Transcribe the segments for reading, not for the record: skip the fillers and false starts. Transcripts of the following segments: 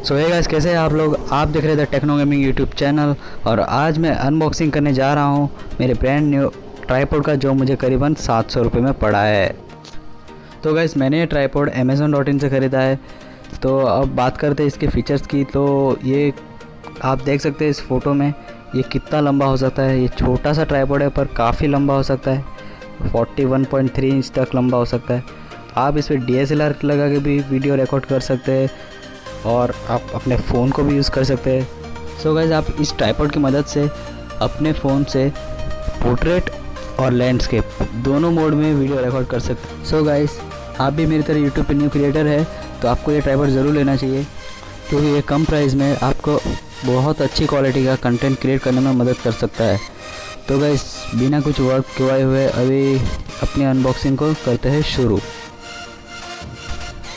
सो hey guys, कैसे हैं आप लोग। आप देख रहे थे टेक्नो गेमिंग यूट्यूब चैनल और आज मैं अनबॉक्सिंग करने जा रहा हूं मेरे ब्रांड न्यू ट्राईपॉड का, जो मुझे करीबन 700 रुपये में पड़ा है। तो गाइस, मैंने ये ट्राईपॉड amazon.in से ख़रीदा है। तो अब बात करते हैं इसके फ़ीचर्स की। तो ये आप देख सकते हैं इस फ़ोटो में ये कितना लंबा हो सकता है। ये छोटा सा ट्राईपॉड है पर काफ़ी लंबा हो सकता है, 41.3 इंच तक लंबा हो सकता है। आप इस पर DSLR लगा के भी वीडियो रिकॉर्ड कर सकते हैं और आप अपने फ़ोन को भी यूज़ कर सकते हैं। सो गाइस, आप इस ट्राइपॉड की मदद से अपने फ़ोन से पोर्ट्रेट और लैंडस्केप दोनों मोड में वीडियो रिकॉर्ड कर सकते हैं। सो गाइस, आप भी मेरी तरह यूट्यूब पे न्यू क्रिएटर है तो आपको ये ट्राइपॉड ज़रूर लेना चाहिए, क्योंकि ये कम प्राइस में आपको बहुत अच्छी क्वालिटी का कंटेंट क्रिएट करने में मदद कर सकता है। तो गाइस, बिना कुछ वर्क करवाए हुए अभी अपनी अनबॉक्सिंग को करते हैं शुरू।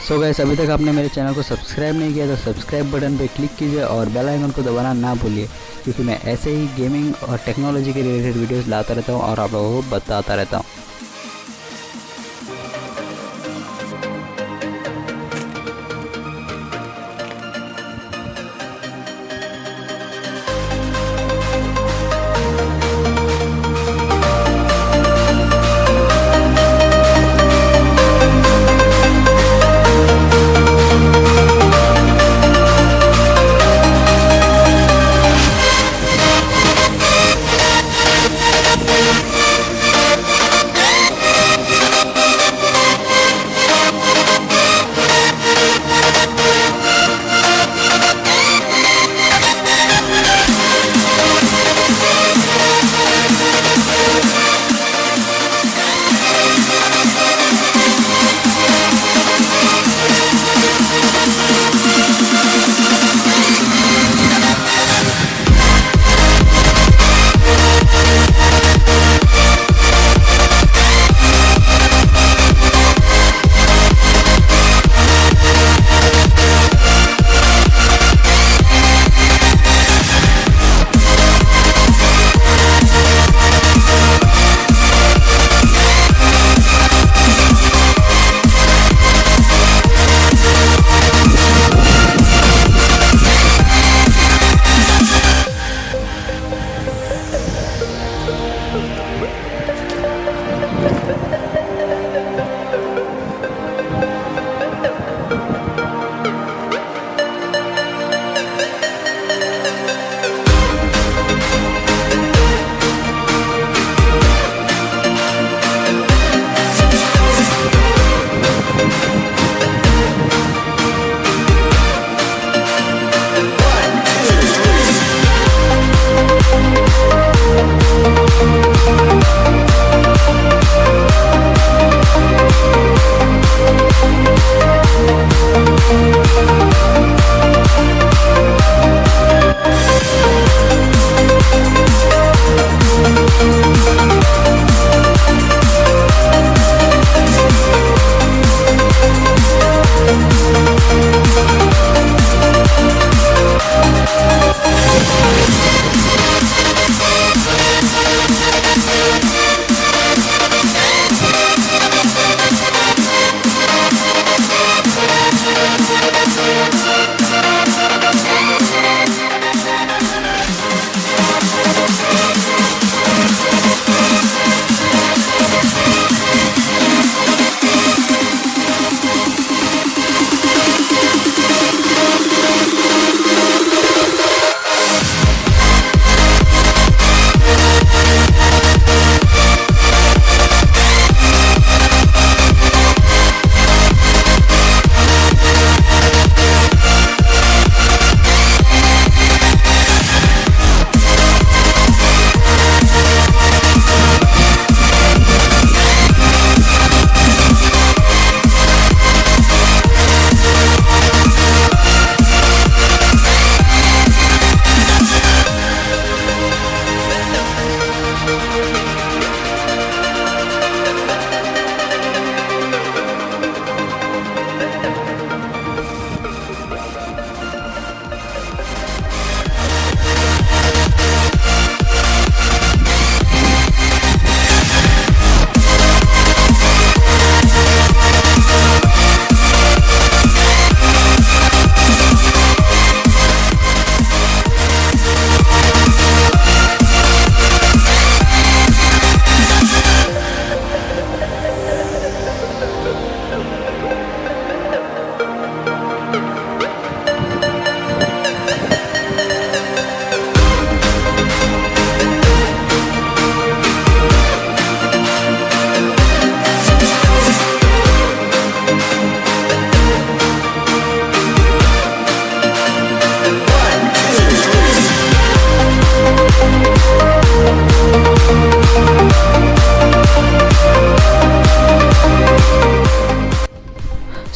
सो गाइस, अभी तक आपने मेरे चैनल को सब्सक्राइब नहीं किया तो सब्सक्राइब बटन पे क्लिक कीजिए और बेल आइकन को दबाना ना भूलिए, क्योंकि मैं ऐसे ही गेमिंग और टेक्नोलॉजी के रिलेटेड वीडियोस लाता रहता हूँ और आप लोगों को बताता रहता हूँ।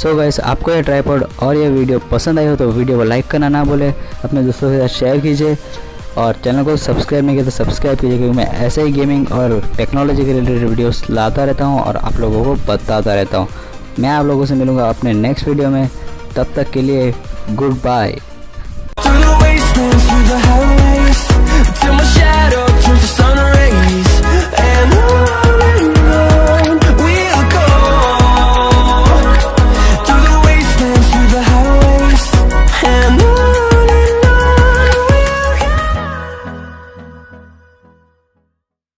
सो गाइस, आपको ये ट्राइपॉड और ये वीडियो पसंद आई हो तो वीडियो को लाइक करना ना भूले, अपने दोस्तों के साथ शेयर कीजिए और चैनल को सब्सक्राइब नहीं किया तो सब्सक्राइब कीजिए, क्योंकि मैं ऐसे ही गेमिंग और टेक्नोलॉजी के रिलेटेड वीडियोस लाता रहता हूँ और आप लोगों को बताता रहता हूँ। मैं आप लोगों से मिलूँगा अपने नेक्स्ट वीडियो में, तब तक के लिए goodbye. Till my shadow turns to sun rays, and